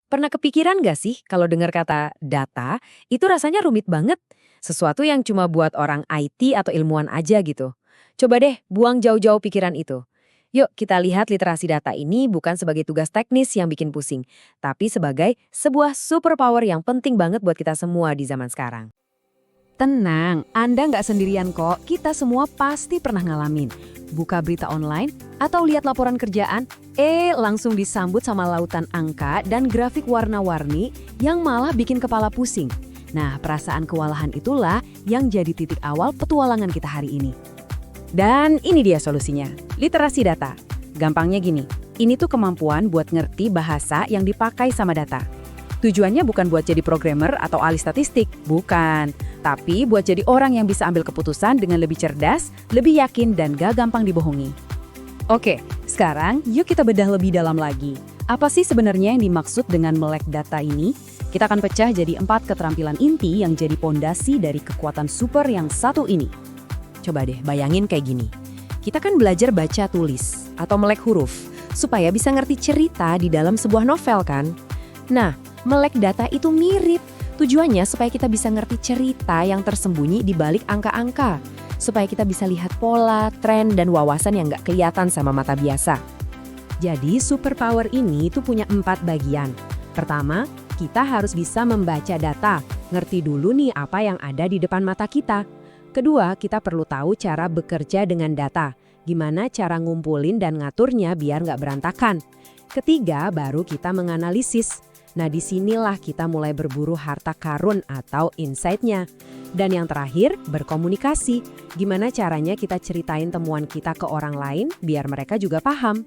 Pernah kepikiran gak sih kalau dengar kata data, itu rasanya rumit banget. Sesuatu yang cuma buat orang IT atau ilmuwan aja gitu. Coba deh buang jauh-jauh pikiran itu. Yuk kita lihat literasi data ini bukan sebagai tugas teknis yang bikin pusing, tapi sebagai sebuah superpower yang penting banget buat kita semua di zaman sekarang. Tenang, Anda nggak sendirian kok. Kita semua pasti pernah ngalamin. Buka berita online atau lihat laporan kerjaan, langsung disambut sama lautan angka dan grafik warna-warni yang malah bikin kepala pusing. Nah, perasaan kewalahan itulah yang jadi titik awal petualangan kita hari ini. Dan ini dia solusinya, literasi data. Gampangnya gini, ini tuh kemampuan buat ngerti bahasa yang dipakai sama data. Tujuannya bukan buat jadi programmer atau ahli statistik, bukan. Tapi buat jadi orang yang bisa ambil keputusan dengan lebih cerdas, lebih yakin, dan gak gampang dibohongi. Oke, sekarang yuk kita bedah lebih dalam lagi. Apa sih sebenarnya yang dimaksud dengan melek data ini? Kita akan pecah jadi 4 keterampilan inti yang jadi pondasi dari kekuatan super yang satu ini. Coba deh bayangin kayak gini. Kita kan belajar baca tulis atau melek huruf supaya bisa ngerti cerita di dalam sebuah novel kan? Nah, melek data itu mirip. Tujuannya supaya kita bisa ngerti cerita yang tersembunyi di balik angka-angka. Supaya kita bisa lihat pola, tren, dan wawasan yang nggak kelihatan sama mata biasa. Jadi superpower ini tuh punya 4 bagian. Pertama, kita harus bisa membaca data. Ngerti dulu nih apa yang ada di depan mata kita. Kedua, kita perlu tahu cara bekerja dengan data. Gimana cara ngumpulin dan ngaturnya biar nggak berantakan. Ketiga, baru kita menganalisis. Nah, disinilah kita mulai berburu harta karun atau insight-nya. Dan yang terakhir, berkomunikasi. Gimana caranya kita ceritain temuan kita ke orang lain biar mereka juga paham.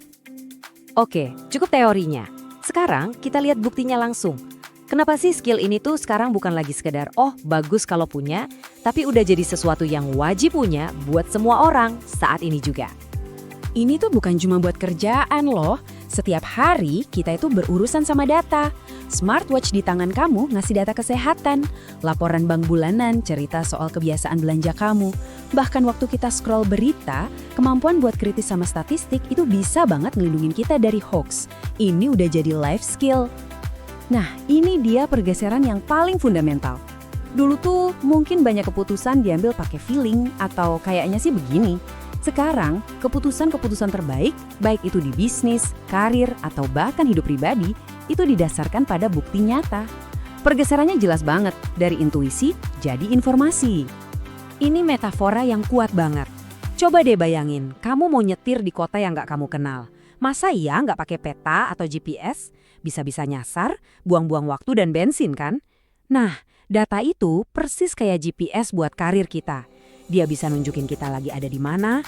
Oke, cukup teorinya. Sekarang kita lihat buktinya langsung. Kenapa sih skill ini tuh sekarang bukan lagi sekedar bagus kalau punya, tapi udah jadi sesuatu yang wajib punya buat semua orang saat ini juga. Ini tuh bukan cuma buat kerjaan loh. Setiap hari kita itu berurusan sama data. Smartwatch di tangan kamu ngasih data kesehatan. Laporan bank bulanan cerita soal kebiasaan belanja kamu. Bahkan waktu kita scroll berita, kemampuan buat kritis sama statistik itu bisa banget ngelindungin kita dari hoax. Ini udah jadi life skill. Nah, ini dia pergeseran yang paling fundamental. Dulu tuh mungkin banyak keputusan diambil pakai feeling atau kayaknya sih begini. Sekarang, keputusan-keputusan terbaik, baik itu di bisnis, karir, atau bahkan hidup pribadi, itu didasarkan pada bukti nyata. Pergeserannya jelas banget, dari intuisi jadi informasi. Ini metafora yang kuat banget. Coba deh bayangin, kamu mau nyetir di kota yang nggak kamu kenal. Masa iya nggak pakai peta atau GPS? Bisa-bisa nyasar, buang-buang waktu dan bensin kan? Nah, data itu persis kayak GPS buat karir kita. Dia bisa nunjukin kita lagi ada di mana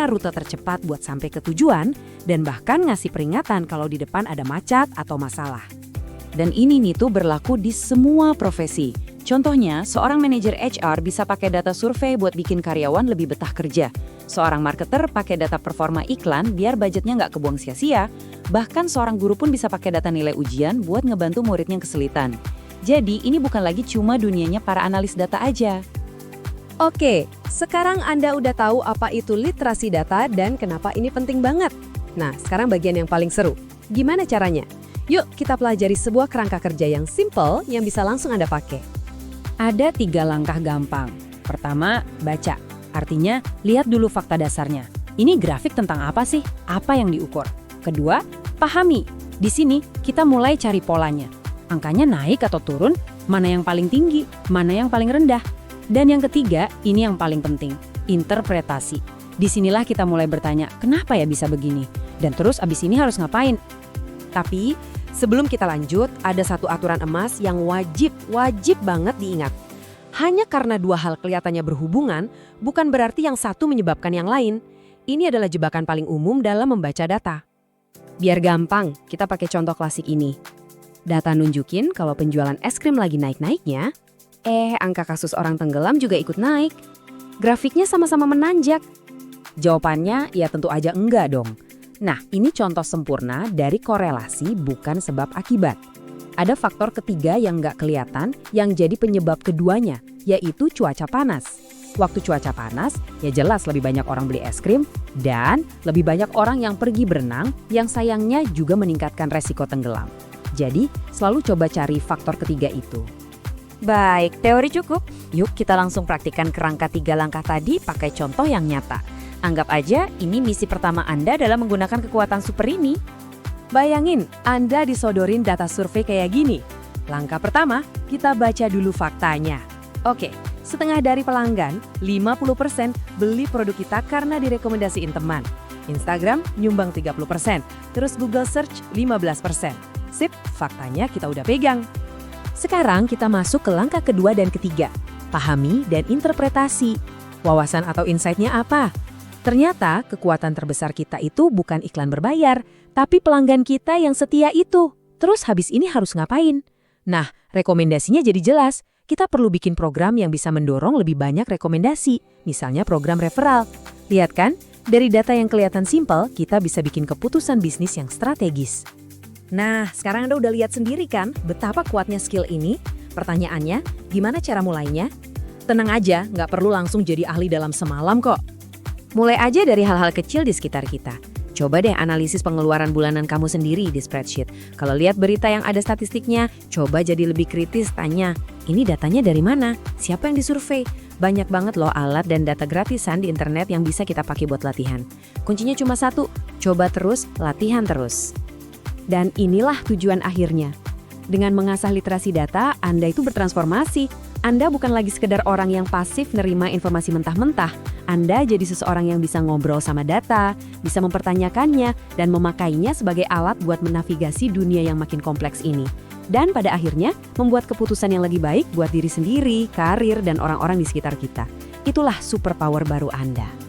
rute tercepat buat sampai ke tujuan, dan bahkan ngasih peringatan kalau di depan ada macet atau masalah. Dan ini nih tuh berlaku di semua profesi. Contohnya, seorang manajer HR bisa pakai data survei buat bikin karyawan lebih betah kerja. Seorang marketer pakai data performa iklan biar budgetnya nggak kebuang sia-sia. Bahkan seorang guru pun bisa pakai data nilai ujian buat ngebantu muridnya kesulitan. Jadi ini bukan lagi cuma dunianya para analis data aja. Oke, sekarang Anda udah tahu apa itu literasi data dan kenapa ini penting banget. Nah, sekarang bagian yang paling seru. Gimana caranya? Yuk kita pelajari sebuah kerangka kerja yang simple yang bisa langsung Anda pakai. Ada 3 langkah gampang. Pertama, baca. Artinya, lihat dulu fakta dasarnya. Ini grafik tentang apa sih? Apa yang diukur? Kedua, pahami. Di sini, kita mulai cari polanya. Angkanya naik atau turun, mana yang paling tinggi, mana yang paling rendah. Dan yang ketiga, ini yang paling penting, interpretasi. Disinilah kita mulai bertanya, kenapa ya bisa begini? Dan terus abis ini harus ngapain? Tapi, sebelum kita lanjut, ada satu aturan emas yang wajib banget diingat. Hanya karena 2 hal kelihatannya berhubungan, bukan berarti yang satu menyebabkan yang lain. Ini adalah jebakan paling umum dalam membaca data. Biar gampang, kita pakai contoh klasik ini. Data nunjukin kalau penjualan es krim lagi naik-naiknya, angka kasus orang tenggelam juga ikut naik. Grafiknya sama-sama menanjak. Jawabannya ya tentu aja enggak dong. Nah, ini contoh sempurna dari korelasi bukan sebab akibat. Ada faktor ketiga yang nggak kelihatan yang jadi penyebab keduanya, yaitu cuaca panas. Waktu cuaca panas, ya jelas lebih banyak orang beli es krim dan lebih banyak orang yang pergi berenang yang sayangnya juga meningkatkan resiko tenggelam. Jadi, selalu coba cari faktor ketiga itu. Baik, teori cukup. Yuk kita langsung praktikkan kerangka 3 langkah tadi pakai contoh yang nyata. Anggap aja ini misi pertama Anda dalam menggunakan kekuatan super ini. Bayangin, Anda disodorin data survei kayak gini. Langkah pertama, kita baca dulu faktanya. Oke, setengah dari pelanggan, 50% beli produk kita karena direkomendasiin teman. Instagram nyumbang 30%, terus Google Search 15%. Sip, faktanya kita udah pegang. Sekarang kita masuk ke langkah kedua dan ketiga. Pahami dan interpretasi. Wawasan atau insight-nya apa? Ternyata kekuatan terbesar kita itu bukan iklan berbayar, tapi pelanggan kita yang setia itu. Terus habis ini harus ngapain? Nah, rekomendasinya jadi jelas. Kita perlu bikin program yang bisa mendorong lebih banyak rekomendasi, misalnya program referral. Lihat kan, dari data yang kelihatan simpel, kita bisa bikin keputusan bisnis yang strategis. Nah, sekarang Anda udah lihat sendiri kan betapa kuatnya skill ini? Pertanyaannya, gimana cara mulainya? Tenang aja, nggak perlu langsung jadi ahli dalam semalam kok. Mulai aja dari hal-hal kecil di sekitar kita. Coba deh analisis pengeluaran bulanan kamu sendiri di spreadsheet. Kalau lihat berita yang ada statistiknya, coba jadi lebih kritis, tanya, ini datanya dari mana? Siapa yang disurvei? Banyak banget loh alat dan data gratisan di internet yang bisa kita pakai buat latihan. Kuncinya cuma satu, coba terus, latihan terus. Dan inilah tujuan akhirnya. Dengan mengasah literasi data, Anda itu bertransformasi. Anda bukan lagi sekedar orang yang pasif nerima informasi mentah-mentah. Anda jadi seseorang yang bisa ngobrol sama data, bisa mempertanyakannya, dan memakainya sebagai alat buat menavigasi dunia yang makin kompleks ini. Dan pada akhirnya, membuat keputusan yang lebih baik buat diri sendiri, karir, dan orang-orang di sekitar kita. Itulah superpower baru Anda.